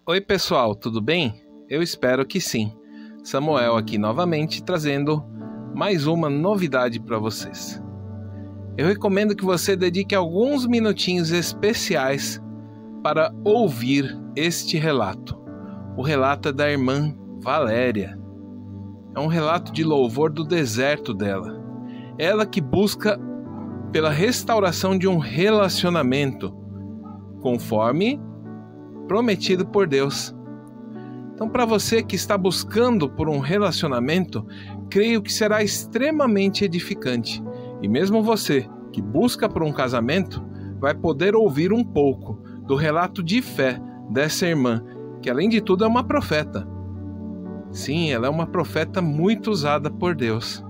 Oi pessoal, tudo bem? Eu espero que sim. Samuel aqui novamente trazendo mais uma novidade para vocês. Eu recomendo que você dedique alguns minutinhos especiais para ouvir este relato. O relato é da irmã Valéria. É um relato de louvor do deserto dela. Ela que busca pela restauração de um relacionamento, conforme prometido por Deus. Então, para você que está buscando por um relacionamento, creio que será extremamente edificante. E mesmo você que busca por um casamento, vai poder ouvir um pouco do relato de fé dessa irmã, que além de tudo é uma profeta. Sim, ela é uma profeta muito usada por Deus.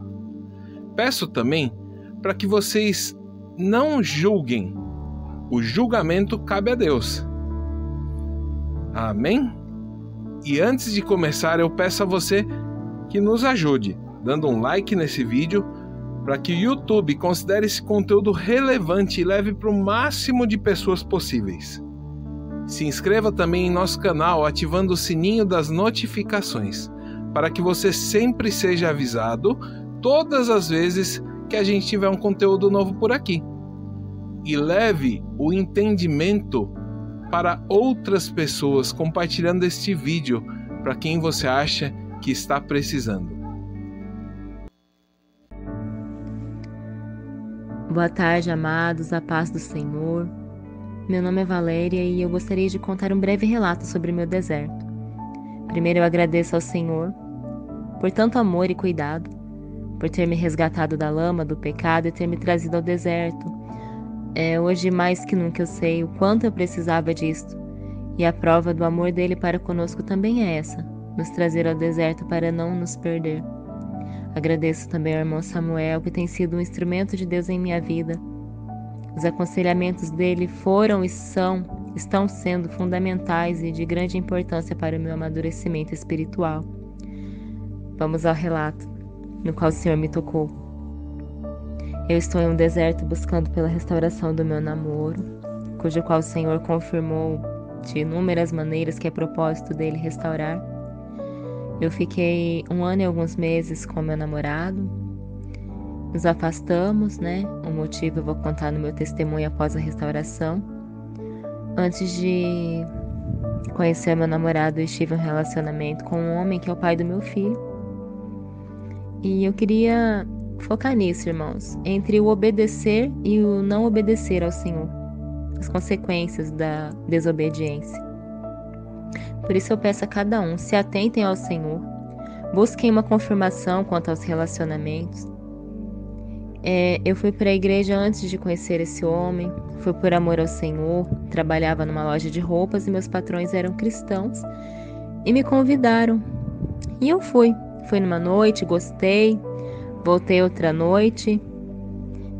Peço também para que vocês não julguem. O julgamento cabe a Deus. Amém? E antes de começar, eu peço a você que nos ajude, dando um like nesse vídeo, para que o YouTube considere esse conteúdo relevante e leve para o máximo de pessoas possíveis. Se inscreva também em nosso canal, ativando o sininho das notificações, para que você sempre seja avisado todas as vezes que a gente tiver um conteúdo novo por aqui. E leve o entendimento para outras pessoas, compartilhando este vídeo para quem você acha que está precisando. Boa tarde, amados, a paz do Senhor. Meu nome é Valéria e eu gostaria de contar um breve relato sobre meu deserto. Primeiro eu agradeço ao Senhor por tanto amor e cuidado, por ter me resgatado da lama, do pecado e ter me trazido ao deserto. Hoje mais que nunca eu sei o quanto eu precisava disto. E a prova do amor dele para conosco também é essa, nos trazer ao deserto para não nos perder. Agradeço também ao irmão Samuel, que tem sido um instrumento de Deus em minha vida. Os aconselhamentos dele foram e estão sendo fundamentais e de grande importância para o meu amadurecimento espiritual. Vamos ao relato, no qual o Senhor me tocou. Eu estou em um deserto buscando pela restauração do meu namoro, cujo qual o Senhor confirmou de inúmeras maneiras que é propósito dele restaurar. Eu fiquei 1 ano e alguns meses com meu namorado, nos afastamos, O motivo eu vou contar no meu testemunho após a restauração. Antes de conhecer meu namorado, eu estive em um relacionamento com um homem que é o pai do meu filho. E eu queria focar nisso, irmãos, entre o obedecer e o não obedecer ao Senhor, as consequências da desobediência. Por isso eu peço a cada um, se atentem ao Senhor, busquem uma confirmação quanto aos relacionamentos. Eu fui para a igreja antes de conhecer esse homem, fui por amor ao Senhor, trabalhava numa loja de roupas e meus patrões eram cristãos e me convidaram. E eu fui numa noite, gostei. Voltei outra noite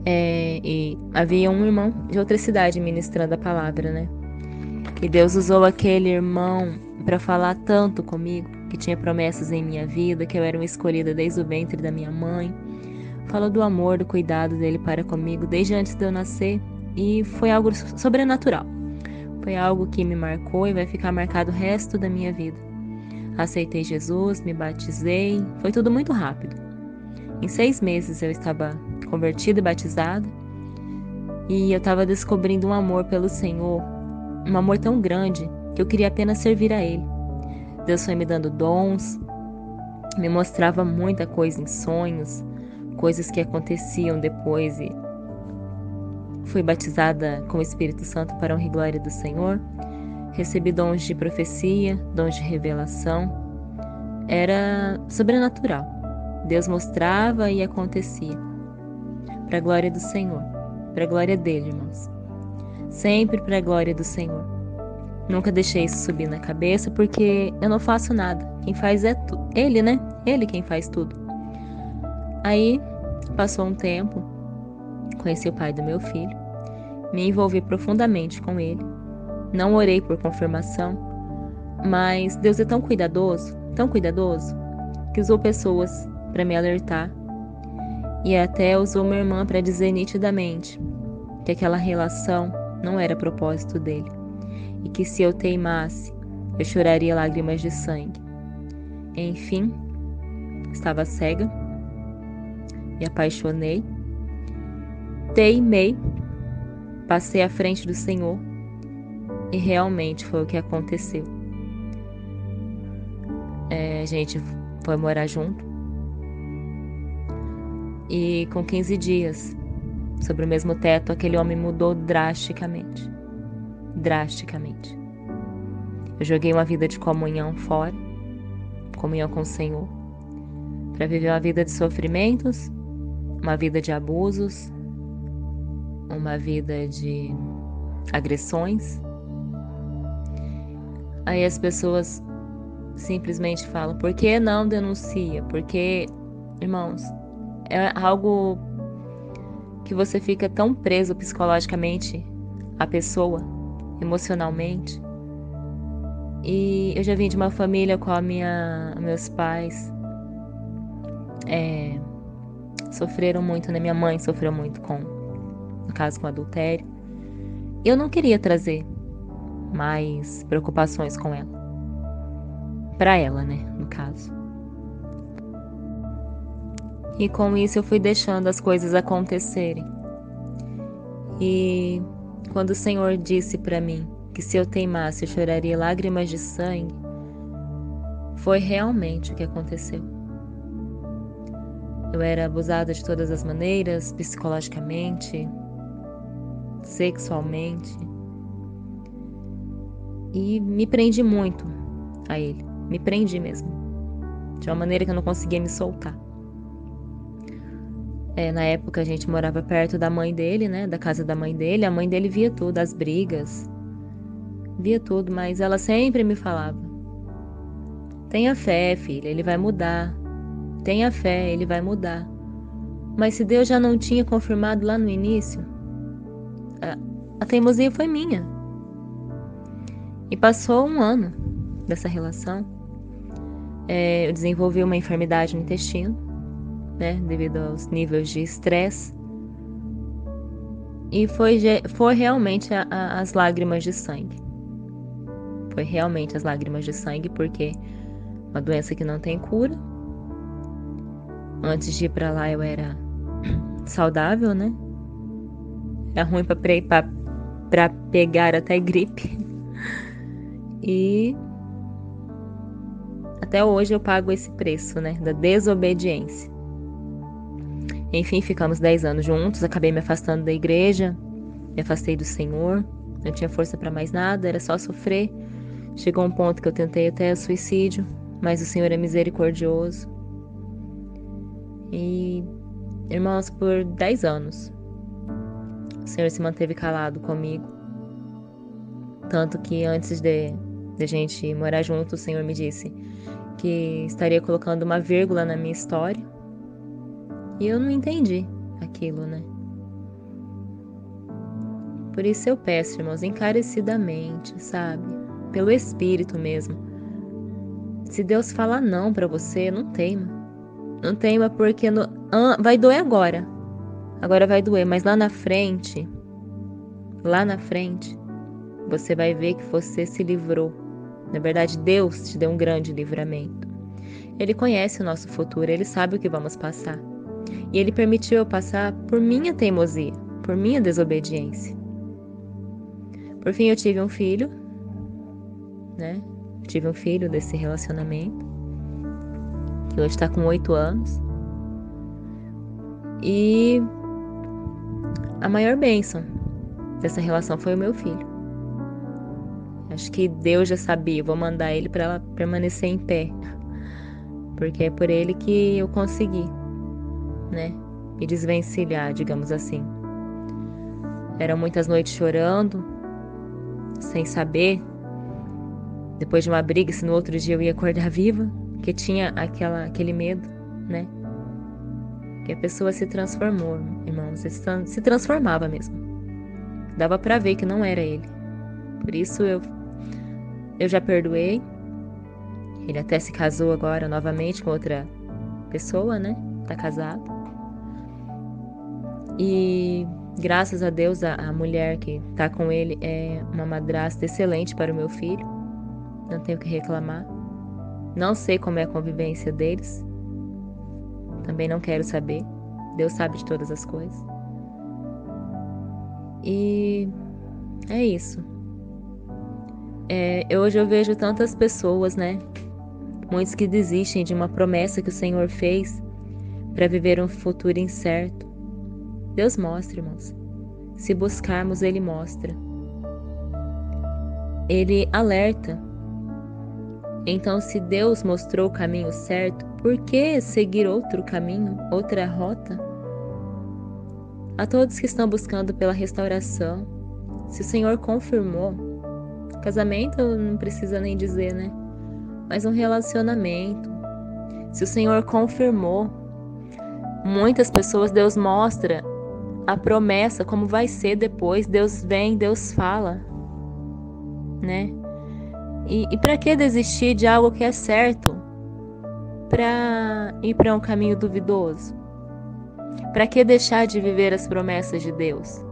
e havia um irmão de outra cidade ministrando a palavra, E Deus usou aquele irmão para falar tanto comigo, que tinha promessas em minha vida, que eu era uma escolhida desde o ventre da minha mãe. Falou do amor, do cuidado dele para comigo desde antes de eu nascer e foi algo sobrenatural. Foi algo que me marcou e vai ficar marcado o resto da minha vida. Aceitei Jesus, me batizei, foi tudo muito rápido. Em 6 meses eu estava convertida e batizada e eu estava descobrindo um amor pelo Senhor, um amor tão grande que eu queria apenas servir a Ele. Deus foi me dando dons, me mostrava muita coisa em sonhos, coisas que aconteciam depois e fui batizada com o Espírito Santo para a honra e glória do Senhor. Recebi dons de profecia, dons de revelação. Era sobrenatural. Deus mostrava e acontecia. Para a glória do Senhor. Para a glória dele, irmãos. Sempre para a glória do Senhor. Nunca deixei isso subir na cabeça, porque eu não faço nada. Quem faz é Ele, Ele quem faz tudo. Aí, passou um tempo, conheci o pai do meu filho, me envolvi profundamente com ele. Não orei por confirmação, mas Deus é tão cuidadoso, que usou pessoas para me alertar e até usou minha irmã para dizer nitidamente que aquela relação não era propósito dele e que se eu teimasse eu choraria lágrimas de sangue. Enfim, estava cega, me apaixonei, teimei, passei à frente do Senhor e realmente foi o que aconteceu. A gente foi morar junto e com 15 dias, sobre o mesmo teto, aquele homem mudou drasticamente. Drasticamente. Eu joguei uma vida de comunhão fora, comunhão com o Senhor, para viver uma vida de sofrimentos, uma vida de abusos, uma vida de agressões. Aí as pessoas simplesmente falam: por que não denuncia? Porque, irmãos, é algo que você fica tão preso psicologicamente à pessoa, emocionalmente. E eu já vim de uma família com meus pais sofreram muito, né? Minha mãe sofreu muito no caso, com adultério. Eu não queria trazer mais preocupações com ela. Pra ela, né? No caso. E com isso eu fui deixando as coisas acontecerem. E quando o Senhor disse pra mim que se eu teimasse eu choraria lágrimas de sangue, foi realmente o que aconteceu. Eu era abusada de todas as maneiras, psicologicamente, sexualmente, e me prendi muito a ele. Me prendi mesmo, de uma maneira que eu não conseguia me soltar. Na época a gente morava perto da mãe dele, né, da casa da mãe dele. A mãe dele via tudo, as brigas, via tudo, mas ela sempre me falava: tenha fé, filha, ele vai mudar. Tenha fé, ele vai mudar. Mas se Deus já não tinha confirmado lá no início, a teimosia foi minha. E passou 1 ano dessa relação. Eu desenvolvi uma enfermidade no intestino, né, devido aos níveis de estresse. E foi realmente as lágrimas de sangue. Foi realmente as lágrimas de sangue, porque uma doença que não tem cura. Antes de ir pra lá eu era saudável, né? Era ruim pra pegar até gripe. E até hoje eu pago esse preço, né? Da desobediência. Enfim, ficamos 10 anos juntos, acabei me afastando da igreja, me afastei do Senhor, não tinha força pra mais nada, era só sofrer. Chegou um ponto que eu tentei até suicídio, mas o Senhor é misericordioso. E, irmãos, por 10 anos, o Senhor se manteve calado comigo. Tanto que antes de gente morar junto, o Senhor me disse que estaria colocando uma vírgula na minha história. E eu não entendi aquilo, né? Por isso eu peço, irmãos, encarecidamente, sabe? Pelo Espírito mesmo. Se Deus falar não pra você, não teima. Não teima, porque vai doer agora. Agora vai doer, mas lá na frente, você vai ver que você se livrou. Na verdade, Deus te deu um grande livramento. Ele conhece o nosso futuro, Ele sabe o que vamos passar. E Ele permitiu eu passar por minha teimosia, por minha desobediência. Por fim, eu tive um filho, né? Tive um filho desse relacionamento, que hoje está com 8 anos. E a maior bênção dessa relação foi o meu filho. Acho que Deus já sabia, vou mandar ele para ela permanecer em pé, porque é por ele que eu consegui, né, me desvencilhar, digamos assim. Eram muitas noites chorando, sem saber, depois de uma briga, se no outro dia eu ia acordar viva, que tinha aquele medo, né, que a pessoa se transformou, irmãos, se transformava mesmo. Dava pra ver que não era ele. Por isso eu já perdoei. Ele até se casou agora novamente com outra pessoa, né? Tá casado. E graças a Deus a mulher que tá com ele é uma madrasta excelente para o meu filho. não tenho o que reclamar. Não sei como é a convivência deles. Também não quero saber. Deus sabe de todas as coisas. E é isso. Hoje eu vejo tantas pessoas, né? Muitos que desistem de uma promessa que o Senhor fez para viver um futuro incerto. Deus mostra, irmãos. Se buscarmos, Ele mostra. Ele alerta. Então, se Deus mostrou o caminho certo, por que seguir outro caminho, outra rota? A todos que estão buscando pela restauração, se o Senhor confirmou, casamento não precisa nem dizer, né? Mas um relacionamento, se o Senhor confirmou, muitas pessoas Deus mostra a promessa, como vai ser depois, Deus vem, Deus fala, né? E para que desistir de algo que é certo? Para ir para um caminho duvidoso? Para que deixar de viver as promessas de Deus?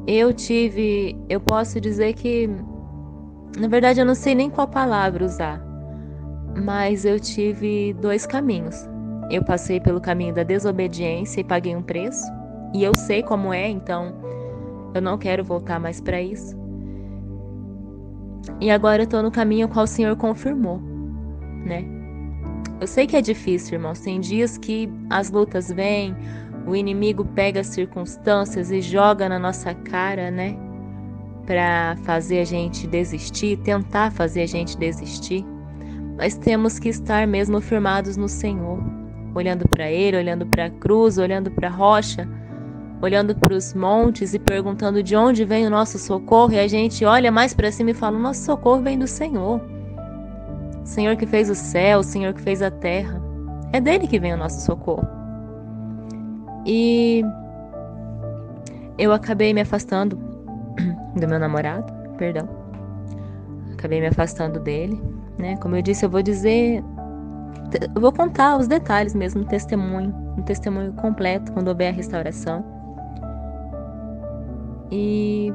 Eu posso dizer que, na verdade eu não sei nem qual palavra usar, mas eu tive 2 caminhos. Eu passei pelo caminho da desobediência e paguei um preço, e eu sei como é, então eu não quero voltar mais para isso. E agora eu tô no caminho qual o Senhor confirmou, né? Eu sei que é difícil, irmãos. Tem dias que as lutas vêm, o inimigo pega as circunstâncias e joga na nossa cara, né? Pra fazer a gente desistir, tentar fazer a gente desistir. Mas temos que estar mesmo firmados no Senhor, olhando para Ele, olhando para a cruz, olhando para a rocha, olhando para os montes e perguntando de onde vem o nosso socorro, e a gente olha mais para cima e fala: o nosso socorro vem do Senhor. O Senhor que fez o céu, o Senhor que fez a terra. É dele que vem o nosso socorro. E eu acabei me afastando do meu namorado, perdão. Acabei me afastando dele, né? Como eu disse, eu vou contar os detalhes mesmo, um testemunho completo quando houver a restauração. E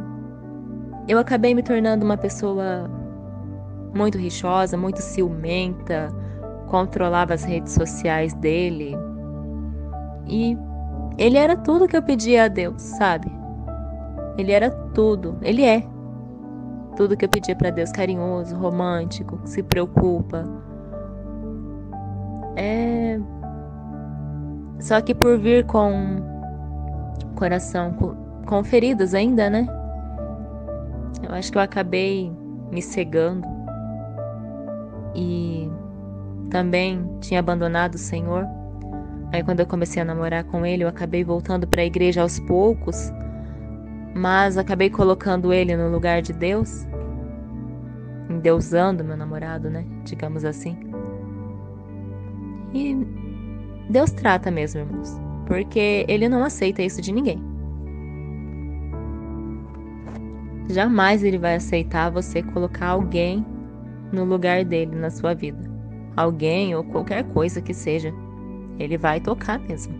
eu acabei me tornando uma pessoa muito rixosa, muito ciumenta, controlava as redes sociais dele. E ele era tudo que eu pedia a Deus, sabe? Ele era tudo, ele é tudo que eu pedia para Deus: carinhoso, romântico, se preocupa. Só que por vir com coração com feridas ainda, né? Eu acho que eu acabei me cegando e também tinha abandonado o Senhor. Aí quando eu comecei a namorar com ele, eu acabei voltando para a igreja aos poucos, mas acabei colocando ele no lugar de Deus, endeusando meu namorado, né? Digamos assim. E Deus trata mesmo, irmãos, porque Ele não aceita isso de ninguém. Jamais Ele vai aceitar você colocar alguém no lugar dele na sua vida. Alguém ou qualquer coisa que seja. Ele vai tocar mesmo.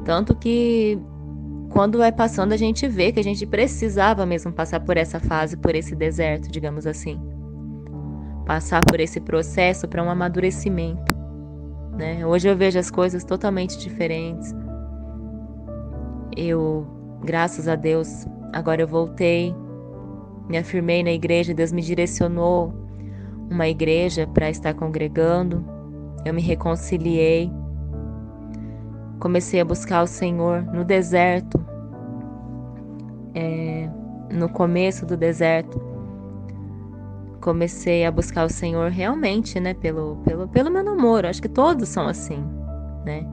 Tanto que quando vai passando a gente vê que a gente precisava mesmo passar por essa fase, por esse deserto, digamos assim. Passar por esse processo para um amadurecimento, né? Hoje eu vejo as coisas totalmente diferentes. Graças a Deus, agora eu voltei, me afirmei na igreja, Deus me direcionou uma igreja para estar congregando. Eu me reconciliei, comecei a buscar o Senhor no deserto, no começo do deserto. Comecei a buscar o Senhor realmente, né, pelo meu namoro. Acho que todos são assim, né?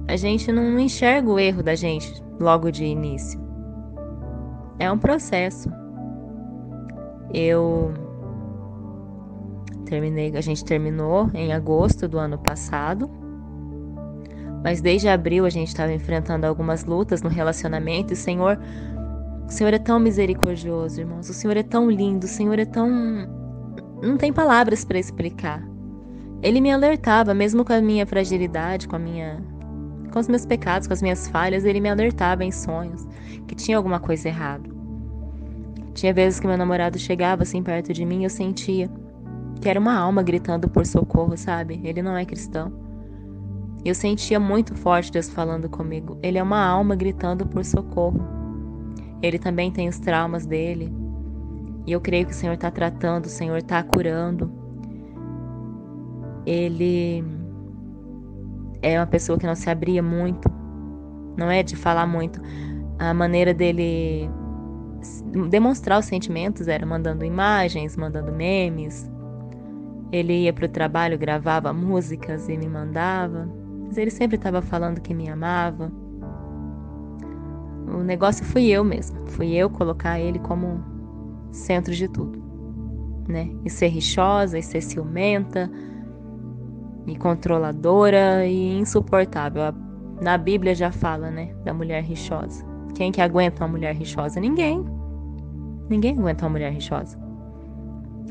A gente não enxerga o erro da gente logo de início. É um processo. A gente terminou em agosto do ano passado, mas desde abril a gente estava enfrentando algumas lutas no relacionamento, e o Senhor é tão misericordioso, irmãos. O Senhor é tão lindo, o Senhor é tão... Não tem palavras para explicar. Ele me alertava, mesmo com a minha fragilidade, com os meus pecados, com as minhas falhas, ele me alertava em sonhos que tinha alguma coisa errada. Tinha vezes que meu namorado chegava assim perto de mim e eu sentia que era uma alma gritando por socorro, sabe? Ele não é cristão. Eu sentia muito forte Deus falando comigo. Ele é uma alma gritando por socorro. Ele também tem os traumas dele. E eu creio que o Senhor está tratando, o Senhor está curando. Ele é uma pessoa que não se abria muito. Não é de falar muito. A maneira dele demonstrar os sentimentos era mandando imagens, mandando memes. Ele ia pro trabalho, gravava músicas e me mandava. Mas ele sempre estava falando que me amava. O negócio fui eu mesmo. Fui eu colocar ele como centro de tudo, né? E ser rixosa, e ser ciumenta, e controladora, e insuportável. Na Bíblia já fala, né? Da mulher rixosa. Quem que aguenta uma mulher rixosa? Ninguém. Ninguém aguenta uma mulher rixosa.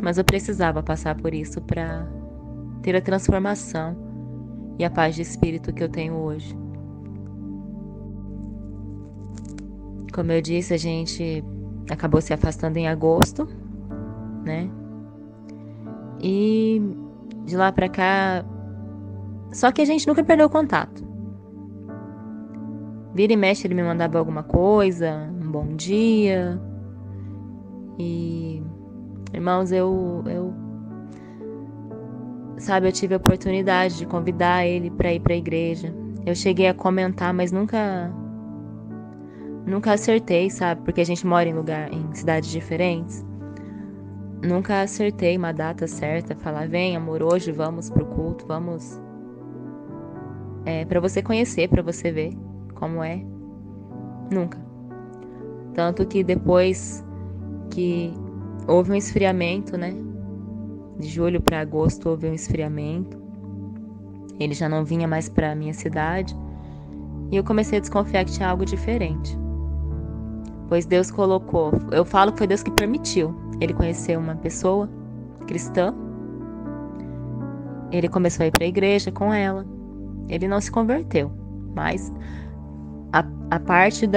Mas eu precisava passar por isso para ter a transformação e a paz de espírito que eu tenho hoje. Como eu disse, a gente acabou se afastando em agosto, né? E de lá pra cá... Só que a gente nunca perdeu o contato. Vira e mexe, ele me mandava alguma coisa, um bom dia. E... Irmãos, sabe, eu tive a oportunidade de convidar ele para ir para a igreja. Eu cheguei a comentar, mas nunca acertei, sabe? Porque a gente mora em cidades diferentes. Nunca acertei uma data certa, falar, vem amor, hoje vamos pro culto, vamos... para você conhecer, para você ver como é. Nunca. Tanto que depois que houve um esfriamento, né? De julho para agosto houve um esfriamento. Ele já não vinha mais para minha cidade. E eu comecei a desconfiar que tinha algo diferente. Pois Deus colocou... Eu falo que foi Deus que permitiu ele conhecer uma pessoa cristã. Ele começou a ir para a igreja com ela. Ele não se converteu. Mas a parte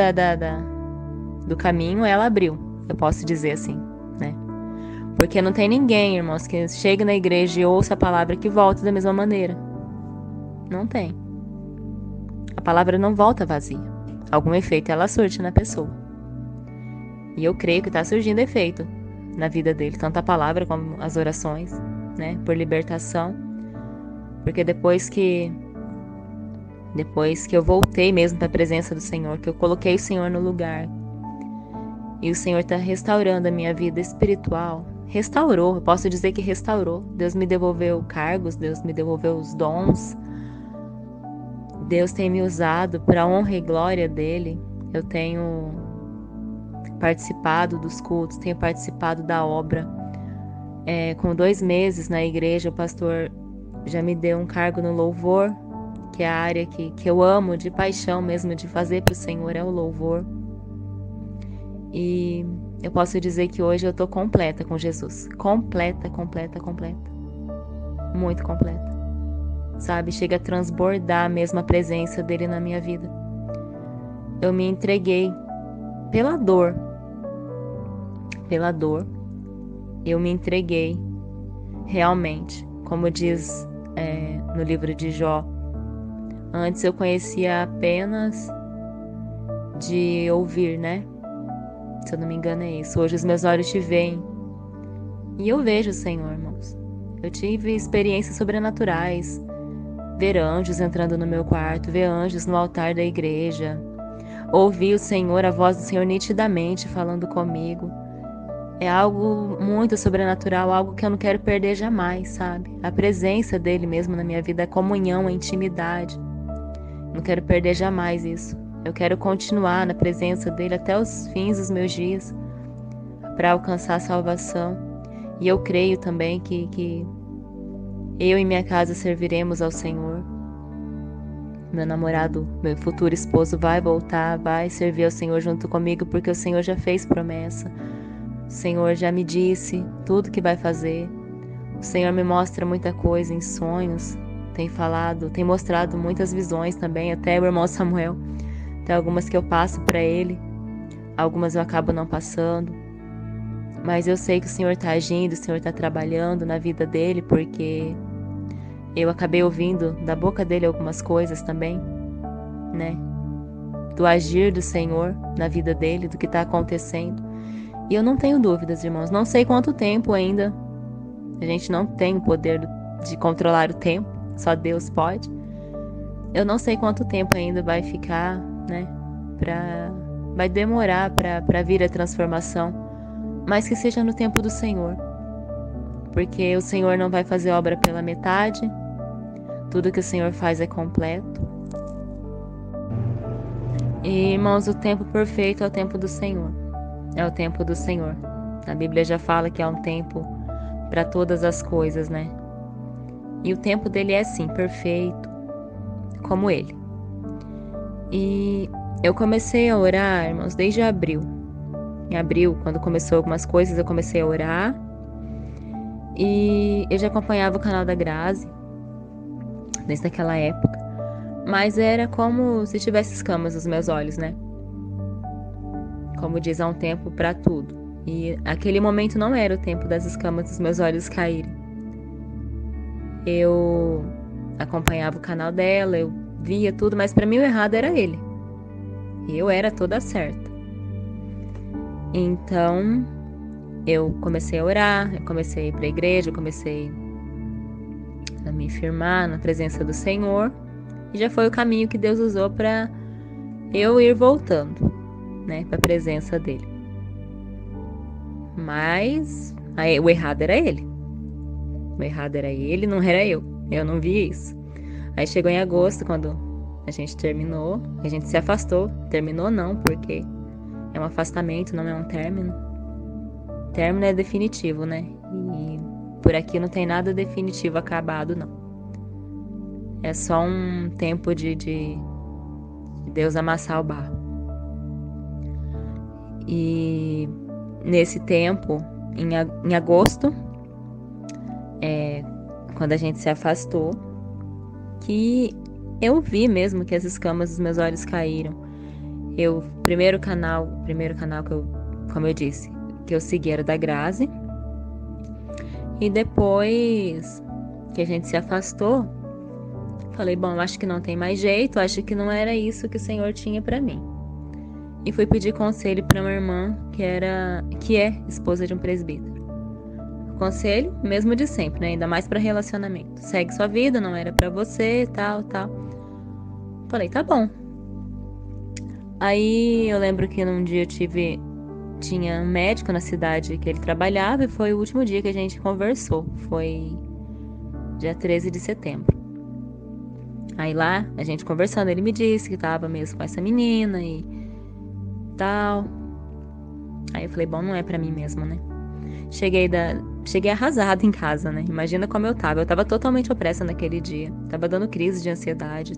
do caminho ela abriu. Eu posso dizer assim, né? Porque não tem ninguém, irmãos, que chegue na igreja e ouça a palavra que volte da mesma maneira. Não tem. A palavra não volta vazia. Algum efeito ela surge na pessoa. E eu creio que está surgindo efeito na vida dele. Tanto a palavra como as orações, né? Por libertação. Porque depois que eu voltei mesmo para a presença do Senhor, que eu coloquei o Senhor no lugar, e o Senhor está restaurando a minha vida espiritual. Restaurou, eu posso dizer que restaurou. Deus me devolveu cargos, Deus me devolveu os dons. Deus tem me usado para a honra e glória dele. Eu tenho participado dos cultos, tenho participado da obra. Com 2 meses na igreja, o pastor já me deu um cargo no louvor, que é a área que eu amo de paixão mesmo, de fazer para o Senhor, é o louvor. E eu posso dizer que hoje eu tô completa com Jesus. Completa. Muito completa. Sabe? Chega a transbordar mesmo a presença dele na minha vida. Eu me entreguei pela dor. Eu me entreguei realmente. Como diz no livro de Jó. Antes eu conhecia apenas de ouvir, né? Se eu não me engano é isso. Hoje os meus olhos te veem. E eu vejo o Senhor, irmãos. Eu tive experiências sobrenaturais. Ver anjos entrando no meu quarto. Ver anjos no altar da igreja. Ouvir o Senhor, a voz do Senhor nitidamente falando comigo. É algo muito sobrenatural. Algo que eu não quero perder jamais, sabe? A presença dele mesmo na minha vida. A comunhão, a intimidade. Não quero perder jamais isso. Eu quero continuar na presença dele até os fins dos meus dias para alcançar a salvação. E eu creio também que eu e minha casa serviremos ao Senhor. Meu namorado, meu futuro esposo vai voltar, vai servir ao Senhor junto comigo, porque o Senhor já fez promessa. O Senhor já me disse tudo que vai fazer. O Senhor me mostra muita coisa em sonhos. Tem mostrado muitas visões também, até o irmão Samuel. Tem algumas que eu passo para ele, algumas eu acabo não passando. Mas eu sei que o Senhor está agindo, o Senhor está trabalhando na vida dele, porque eu acabei ouvindo da boca dele algumas coisas também, né? Do agir do Senhor na vida dele, do que está acontecendo. E eu não tenho dúvidas, irmãos. Não sei quanto tempo ainda. A gente não tem o poder de controlar o tempo. Só Deus pode. Eu não sei quanto tempo ainda vai ficar, né? Vai demorar para vir a transformação. Mas que seja no tempo do Senhor. Porque o Senhor não vai fazer obra pela metade. Tudo que o Senhor faz é completo. E, irmãos, o tempo perfeito é o tempo do Senhor. É o tempo do Senhor. A Bíblia já fala que é um tempo para todas as coisas, né? E o tempo dele é, sim, perfeito, como ele. E eu comecei a orar, irmãos, desde abril. Em abril, quando começou algumas coisas, eu comecei a orar. E eu já acompanhava o canal da Grazi, desde aquela época. Mas era como se tivesse escamas nos meus olhos, né? Como diz, há um tempo para tudo. E aquele momento não era o tempo das escamas dos meus olhos caírem. Eu acompanhava o canal dela, eu via tudo, mas para mim o errado era ele. E eu era toda certa. Então, eu comecei a orar, eu comecei a ir para a igreja, eu comecei a me firmar na presença do Senhor. E já foi o caminho que Deus usou para eu ir voltando, né, para a presença dele. Mas aí, o errado era ele. O errado era ele, não era eu. Eu não vi isso. Aí chegou em agosto, quando a gente terminou, a gente se afastou. Terminou não, porque é um afastamento, não é um término. Término é definitivo, né? E por aqui não tem nada definitivo, acabado, não. É só um tempo de Deus amassar o barro. E nesse tempo, em agosto, quando a gente se afastou, que eu vi mesmo que as escamas dos meus olhos caíram. O primeiro canal que eu, como eu disse, que eu segui era da Grazi. E depois que a gente se afastou, falei, bom, acho que não tem mais jeito, acho que não era isso que o Senhor tinha pra mim. E fui pedir conselho pra uma irmã que é esposa de um presbítero. Conselho mesmo de sempre, né? Ainda mais pra relacionamento. Segue sua vida, não era pra você, tal. Falei, tá bom. Aí eu lembro que num dia tinha um médico na cidade que ele trabalhava e foi o último dia que a gente conversou. Foi dia 13 de setembro. Aí lá, a gente conversando, ele me disse que tava mesmo com essa menina e tal. Aí eu falei, bom, não é pra mim mesmo, né? Cheguei arrasada em casa, né? Imagina como eu tava. Eu tava totalmente opressa naquele dia. Tava dando crise de ansiedade.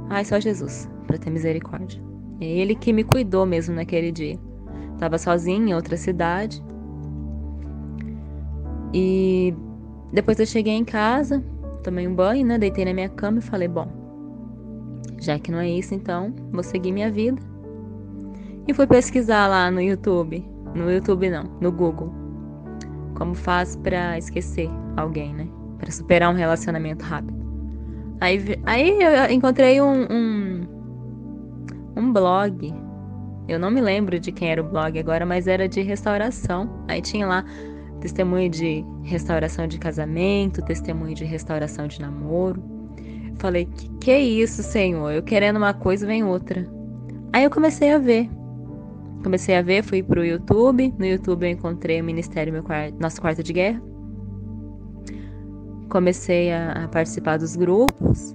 Ai, só Jesus, pra ter misericórdia. É ele que me cuidou mesmo naquele dia. Tava sozinha em outra cidade. E depois eu cheguei em casa, tomei um banho, né? Deitei na minha cama e falei, bom, já que não é isso, então vou seguir minha vida. E fui pesquisar lá no YouTube. No YouTube não, no Google. Como faz pra esquecer alguém, né? Pra superar um relacionamento rápido. Aí eu encontrei um blog. Eu não me lembro de quem era o blog agora, mas era de restauração. Aí tinha lá testemunho de restauração de casamento, testemunho de restauração de namoro. Falei, que é isso, Senhor? Eu querendo uma coisa, vem outra. Aí eu comecei a ver, fui pro YouTube. No YouTube eu encontrei o Ministério Nosso Quarto de Guerra. Comecei a participar dos grupos,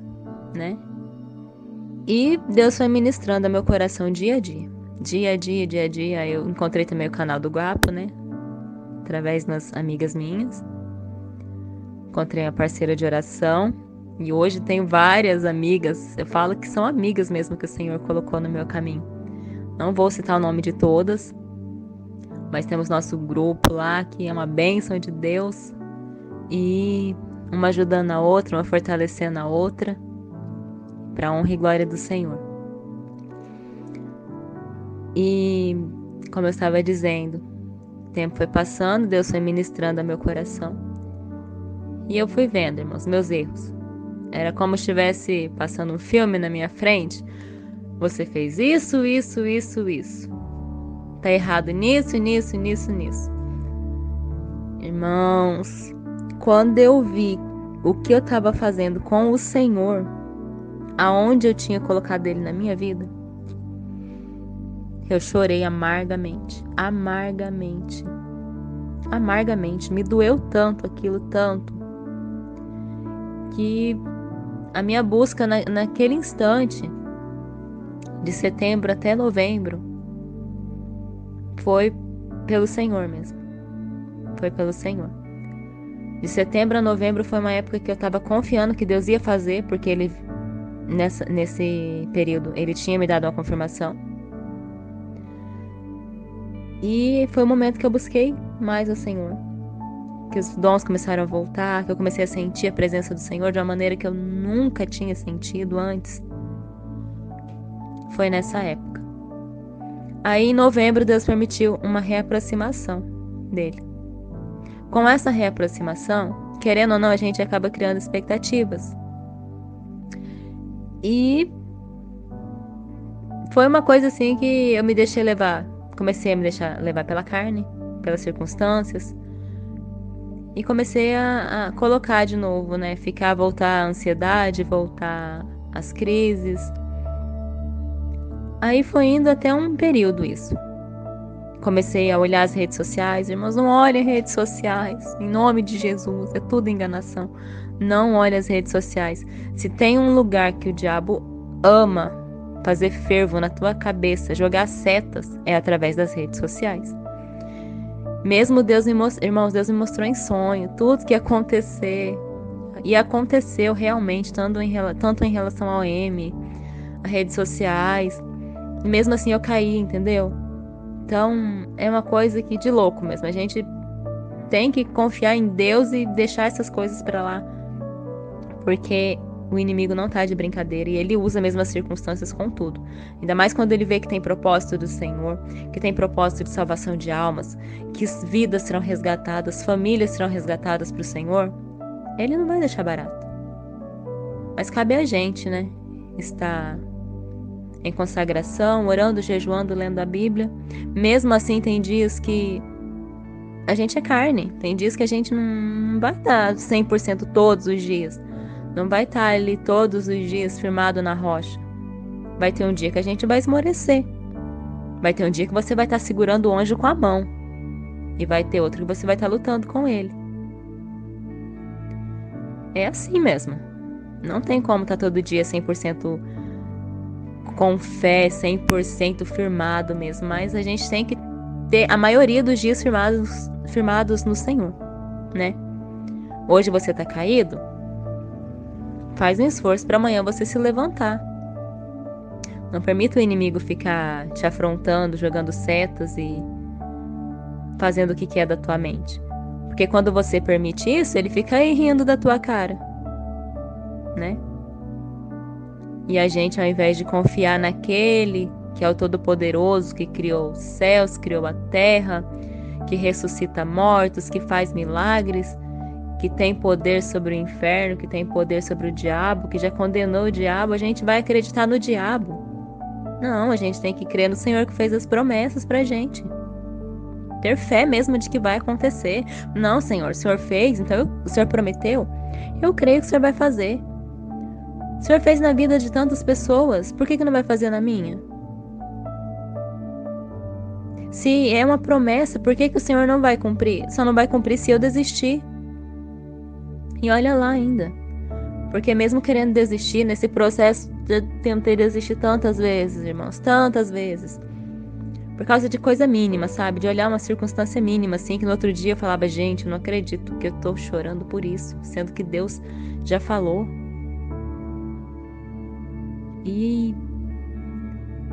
né? E Deus foi ministrando ao meu coração dia a dia. Dia a dia. Aí eu encontrei também o canal do Guapo, né? Através das amigas minhas. Encontrei a parceira de oração. E hoje tenho várias amigas. Eu falo que são amigas mesmo que o Senhor colocou no meu caminho. Não vou citar o nome de todas, mas temos nosso grupo lá, que é uma bênção de Deus. E uma ajudando a outra, uma fortalecendo a outra, para a honra e glória do Senhor. E, como eu estava dizendo, tempo foi passando, Deus foi ministrando ao meu coração. E eu fui vendo, irmãos, meus erros. Era como se estivesse passando um filme na minha frente. Você fez isso, isso, isso, isso. Tá errado nisso, nisso, nisso, nisso. Irmãos, quando eu vi o que eu estava fazendo com o Senhor, aonde eu tinha colocado Ele na minha vida, eu chorei amargamente, amargamente, amargamente. Me doeu tanto aquilo, tanto, que a minha busca naquele instante, de setembro até novembro, foi pelo Senhor mesmo. Foi pelo Senhor. De setembro a novembro foi uma época que eu estava confiando que Deus ia fazer, porque Ele, nesse período, Ele tinha me dado uma confirmação. E foi o momento que eu busquei mais o Senhor. Que os dons começaram a voltar, que eu comecei a sentir a presença do Senhor de uma maneira que eu nunca tinha sentido antes. Foi nessa época. Aí em novembro Deus permitiu uma reaproximação dele. Com essa reaproximação, querendo ou não, a gente acaba criando expectativas. E foi uma coisa assim que eu me deixei levar. Comecei a me deixar levar pela carne, pelas circunstâncias. E comecei a colocar de novo, né? Voltar a ansiedade, voltar as crises. Aí foi indo até um período isso. Comecei a olhar as redes sociais. Irmãos, não olhem redes sociais. Em nome de Jesus, é tudo enganação. Não olhe as redes sociais. Se tem um lugar que o diabo ama fazer fervo na tua cabeça, jogar setas, é através das redes sociais. Mesmo Deus me mostrou, irmãos, Deus me mostrou em sonho tudo que ia acontecer. E aconteceu realmente, tanto em relação ao M, a redes sociais. E mesmo assim eu caí, entendeu? Então, é uma coisa que de louco mesmo. A gente tem que confiar em Deus e deixar essas coisas pra lá. Porque o inimigo não tá de brincadeira e ele usa mesmo as circunstâncias com tudo. Ainda mais quando ele vê que tem propósito do Senhor, que tem propósito de salvação de almas, que vidas serão resgatadas, famílias serão resgatadas pro Senhor, ele não vai deixar barato. Mas cabe a gente, né? Estar em consagração, orando, jejuando, lendo a Bíblia. Mesmo assim, tem dias que a gente é carne. Tem dias que a gente não vai estar 100% todos os dias. Não vai estar ali todos os dias firmado na rocha. Vai ter um dia que a gente vai esmorecer. Vai ter um dia que você vai estar segurando o anjo com a mão. E vai ter outro que você vai estar lutando com ele. É assim mesmo. Não tem como estar todo dia 100% com fé, 100% firmado mesmo. Mas a gente tem que ter a maioria dos dias firmados no Senhor, né? Hoje você está caído? Faz um esforço para amanhã você se levantar. Não permita o inimigo ficar te afrontando, jogando setas e fazendo o que quer da tua mente. Porque quando você permite isso, ele fica aí rindo da tua cara, né? E a gente, ao invés de confiar naquele que é o Todo-Poderoso, que criou os céus, criou a terra, que ressuscita mortos, que faz milagres, que tem poder sobre o inferno, que tem poder sobre o diabo, que já condenou o diabo, a gente vai acreditar no diabo. Não, a gente tem que crer no Senhor que fez as promessas pra gente. Ter fé mesmo de que vai acontecer. Não, Senhor, o Senhor fez, então o Senhor prometeu. Eu creio que o Senhor vai fazer. O Senhor fez na vida de tantas pessoas, por que não vai fazer na minha? Se é uma promessa, por que o Senhor não vai cumprir? Só não vai cumprir se eu desistir. E olha lá ainda. Porque mesmo querendo desistir, nesse processo, eu tentei desistir tantas vezes, irmãos, tantas vezes. Por causa de coisa mínima, sabe? De olhar uma circunstância mínima, assim, que no outro dia eu falava, gente, eu não acredito que eu tô chorando por isso, sendo que Deus já falou. E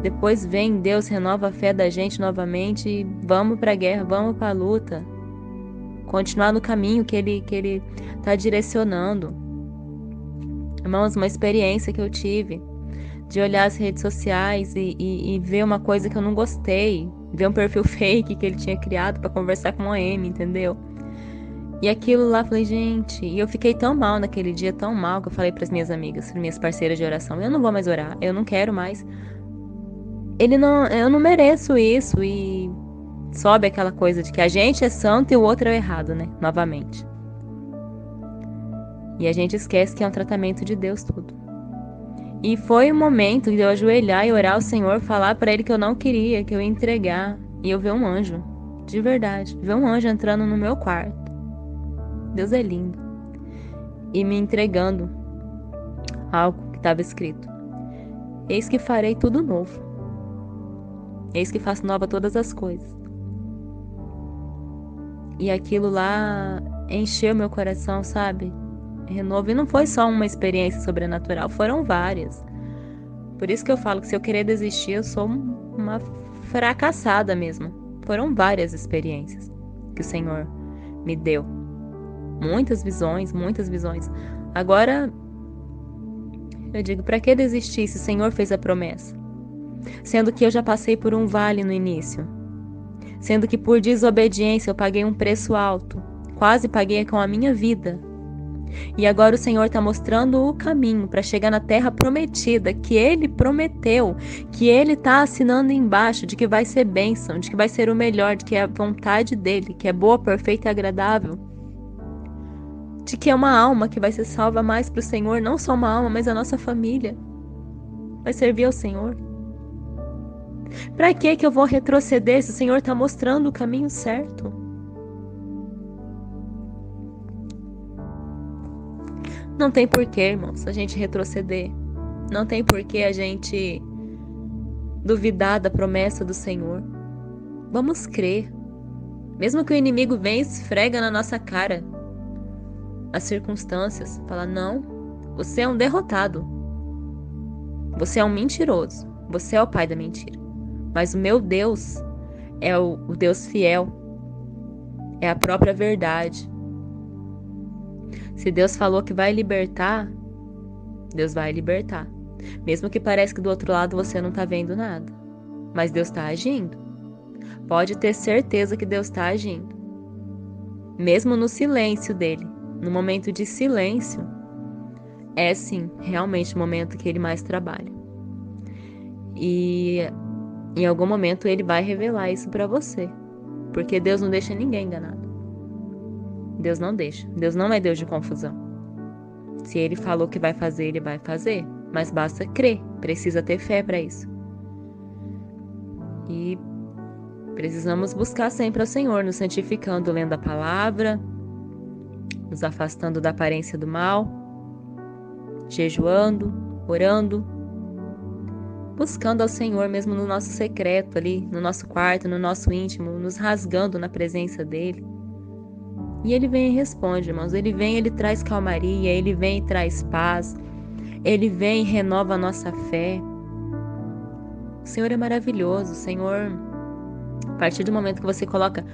depois vem Deus, renova a fé da gente novamente e vamos pra guerra, vamos pra luta. Continuar no caminho que ele tá direcionando. Irmãos, uma experiência que eu tive de olhar as redes sociais e ver uma coisa que eu não gostei. ver um perfil fake que ele tinha criado pra conversar com uma M, entendeu? E aquilo lá, falei, gente, e eu fiquei tão mal naquele dia, tão mal, que eu falei pras minhas amigas, minhas parceiras de oração, eu não vou mais orar, eu não quero mais. Eu não mereço isso, e sobe aquela coisa de que a gente é santo e o outro é o errado, né? Novamente. E a gente esquece que é um tratamento de Deus tudo. E foi o momento de eu ajoelhar e orar ao Senhor, falar pra Ele que eu não queria, que eu ia entregar. E eu ver um anjo, de verdade, ver um anjo entrando no meu quarto. Deus é lindo. E me entregando algo que estava escrito. Eis que farei tudo novo. Eis que faço nova todas as coisas. E aquilo lá encheu meu coração, sabe? Renovo. E não foi só uma experiência sobrenatural, foram várias. Por isso que eu falo que se eu querer desistir, eu sou uma fracassada mesmo. Foram várias experiências que o Senhor me deu. Muitas visões, muitas visões. Agora, eu digo, pra que desistir se o Senhor fez a promessa? Sendo que eu já passei por um vale no início. Sendo que por desobediência eu paguei um preço alto. Quase paguei com a minha vida. E agora o Senhor está mostrando o caminho para chegar na terra prometida, que Ele prometeu, que Ele está assinando embaixo, de que vai ser bênção, de que vai ser o melhor, de que é a vontade dEle, que é boa, perfeita e agradável. De que é uma alma que vai ser salva mais para o Senhor, não só uma alma, mas a nossa família vai servir ao Senhor. Para que eu vou retroceder se o Senhor está mostrando o caminho certo? Não tem porquê, irmãos, a gente retroceder. Não tem porquê a gente duvidar da promessa do Senhor. Vamos crer. Mesmo que o inimigo venha e esfrega na nossa cara as circunstâncias, fala, não, você é um derrotado. Você é um mentiroso. Você é o pai da mentira. Mas o meu Deus é o Deus fiel. É a própria verdade. Se Deus falou que vai libertar, Deus vai libertar. Mesmo que pareça que do outro lado você não está vendo nada. Mas Deus está agindo. Pode ter certeza que Deus está agindo. Mesmo no silêncio dele. No momento de silêncio, é sim, realmente o momento que ele mais trabalha. E em algum momento ele vai revelar isso para você. Porque Deus não deixa ninguém enganado. Deus não deixa. Deus não é Deus de confusão. Se Ele falou que vai fazer, Ele vai fazer. Mas basta crer. Precisa ter fé para isso. E precisamos buscar sempre ao Senhor, nos santificando, lendo a palavra, nos afastando da aparência do mal, jejuando, orando, buscando ao Senhor mesmo no nosso secreto ali, no nosso quarto, no nosso íntimo, nos rasgando na presença dEle. E Ele vem e responde, irmãos. Ele vem, Ele traz calmaria, Ele vem e traz paz, Ele vem e renova a nossa fé. O Senhor é maravilhoso. O Senhor, a partir do momento que você coloca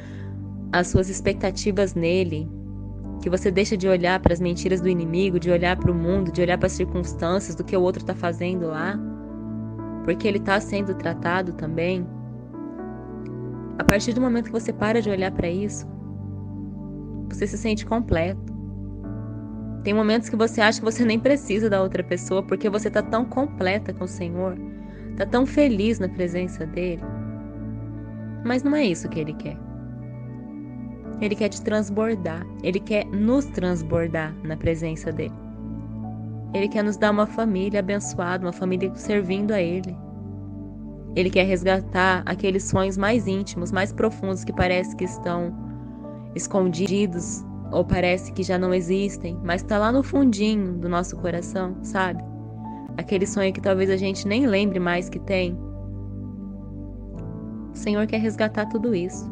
as suas expectativas nele, que você deixa de olhar para as mentiras do inimigo, de olhar para o mundo, de olhar para as circunstâncias do que o outro está fazendo lá, porque ele está sendo tratado também. A partir do momento que você para de olhar para isso, você se sente completo. Tem momentos que você acha que você nem precisa da outra pessoa, porque você está tão completa com o Senhor, está tão feliz na presença dele. Mas não é isso que ele quer. Ele quer te transbordar. Ele quer nos transbordar na presença dele. Ele quer nos dar uma família abençoada, uma família servindo a ele. Ele quer resgatar aqueles sonhos mais íntimos, mais profundos, que parece que estão escondidos ou parece que já não existem, mas está lá no fundinho do nosso coração, sabe? Aquele sonho que talvez a gente nem lembre mais que tem. O Senhor quer resgatar tudo isso.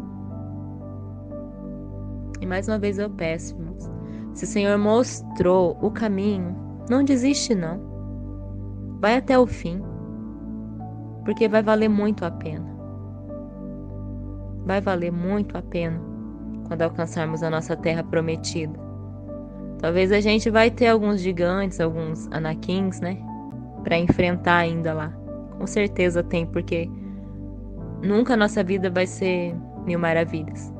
E mais uma vez eu peço, irmãos, se o Senhor mostrou o caminho, não desiste não. Vai até o fim. Porque vai valer muito a pena. Vai valer muito a pena quando alcançarmos a nossa terra prometida. Talvez a gente vai ter alguns gigantes, alguns anakins, né? Para enfrentar ainda lá. Com certeza tem, porque nunca a nossa vida vai ser mil maravilhas.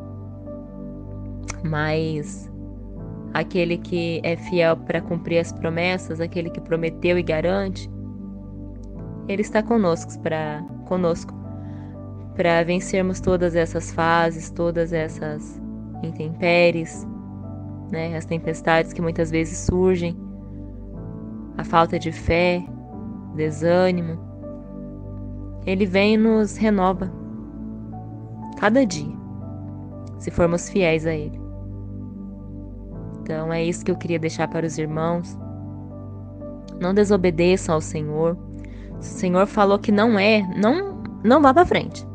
Mas aquele que é fiel para cumprir as promessas, aquele que prometeu e garante, Ele está conosco para vencermos todas essas fases, todas essas intempéries, né? As tempestades que muitas vezes surgem, a falta de fé, desânimo. Ele vem e nos renova cada dia, se formos fiéis a Ele. Então é isso que eu queria deixar para os irmãos. Não desobedeçam ao Senhor. Se o Senhor falou que não vá para frente.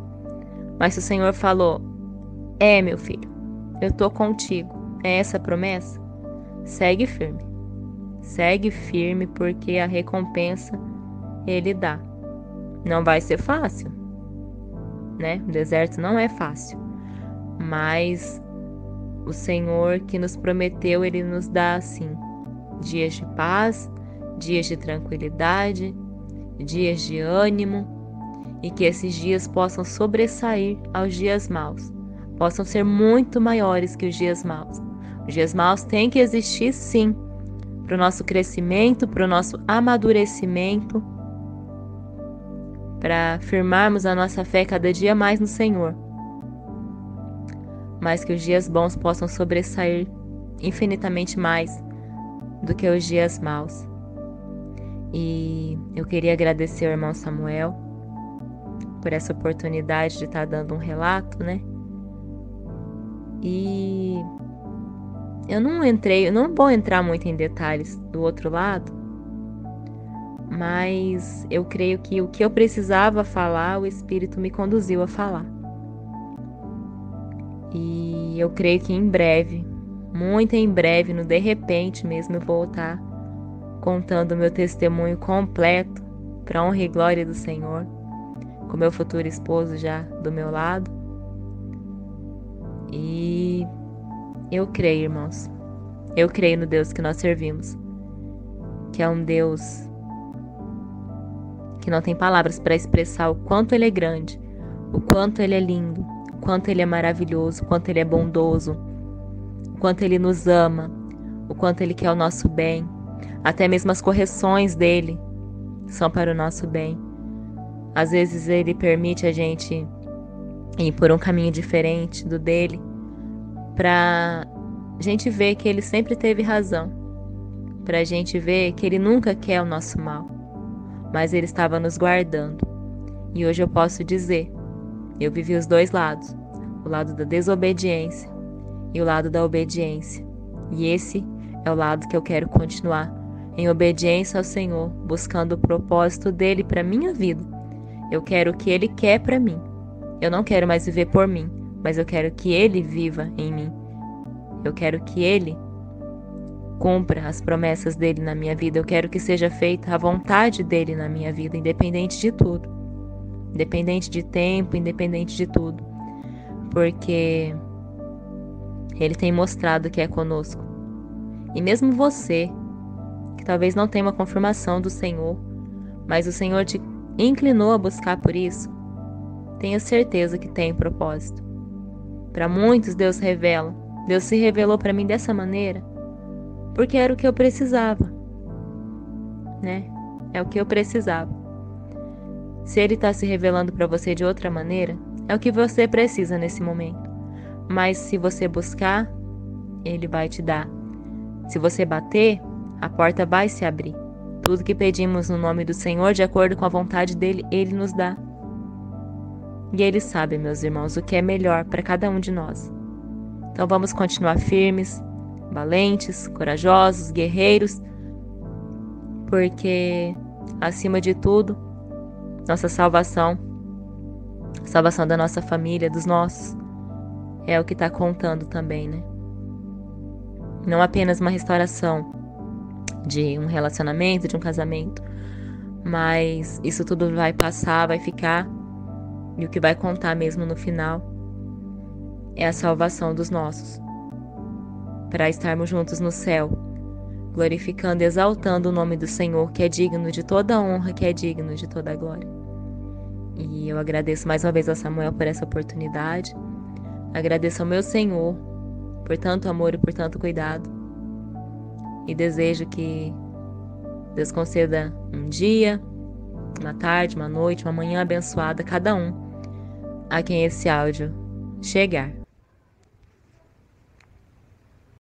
Mas se o Senhor falou, meu filho, eu tô contigo, é essa a promessa, segue firme. Segue firme, porque a recompensa Ele dá. Não vai ser fácil, né? O deserto não é fácil, mas o Senhor que nos prometeu, Ele nos dá, assim, dias de paz, dias de tranquilidade, dias de ânimo, e que esses dias possam sobressair aos dias maus, possam ser muito maiores que os dias maus. Os dias maus têm que existir, sim, para o nosso crescimento, para o nosso amadurecimento, para firmarmos a nossa fé cada dia mais no Senhor. Mas que os dias bons possam sobressair infinitamente mais do que os dias maus. E eu queria agradecer ao irmão Samuel por essa oportunidade de estar dando um relato, né? E eu não vou entrar muito em detalhes do outro lado, mas eu creio que o que eu precisava falar, o Espírito me conduziu a falar. E eu creio que em breve, muito em breve, no de repente mesmo, eu vou estar contando o meu testemunho completo para a honra e glória do Senhor, com meu futuro esposo já do meu lado. E eu creio, irmãos, eu creio no Deus que nós servimos, que é um Deus que não tem palavras para expressar o quanto Ele é grande, o quanto Ele é lindo, o quanto Ele é maravilhoso, o quanto Ele é bondoso, o quanto Ele nos ama, o quanto Ele quer o nosso bem. Até mesmo as correções dEle são para o nosso bem. Às vezes Ele permite a gente ir por um caminho diferente do dele, para a gente ver que Ele sempre teve razão, para a gente ver que Ele nunca quer o nosso mal, mas Ele estava nos guardando. E hoje eu posso dizer, eu vivi os dois lados, o lado da desobediência e o lado da obediência. E esse é o lado que eu quero continuar, em obediência ao Senhor, buscando o propósito dEle para minha vida. Eu quero o que Ele quer para mim. Eu não quero mais viver por mim, mas eu quero que Ele viva em mim. Eu quero que Ele cumpra as promessas dEle na minha vida. Eu quero que seja feita a vontade dEle na minha vida, independente de tudo. Independente de tempo, independente de tudo. Porque Ele tem mostrado que é conosco. E mesmo você, que talvez não tenha uma confirmação do Senhor, mas o Senhor te inclinou a buscar por isso, tenha certeza que tem propósito. Para muitos Deus revela. Deus se revelou para mim dessa maneira porque era o que eu precisava, né? É o que eu precisava. Se Ele está se revelando para você de outra maneira, é o que você precisa nesse momento. Mas se você buscar, Ele vai te dar. Se você bater, a porta vai se abrir. Tudo que pedimos no nome do Senhor, de acordo com a vontade dEle, Ele nos dá. E Ele sabe, meus irmãos, o que é melhor para cada um de nós. Então vamos continuar firmes, valentes, corajosos, guerreiros, porque, acima de tudo, nossa salvação, a salvação da nossa família, dos nossos, é o que está contando também, né? Não apenas uma restauração de um relacionamento, de um casamento, mas isso tudo vai passar, vai ficar, e o que vai contar mesmo no final é a salvação dos nossos, para estarmos juntos no céu, glorificando e exaltando o nome do Senhor, que é digno de toda honra, que é digno de toda glória. E eu agradeço mais uma vez ao Samuel por essa oportunidade. Agradeço ao meu Senhor por tanto amor e por tanto cuidado. E desejo que Deus conceda um dia, uma tarde, uma noite, uma manhã abençoada a cada um a quem esse áudio chegar.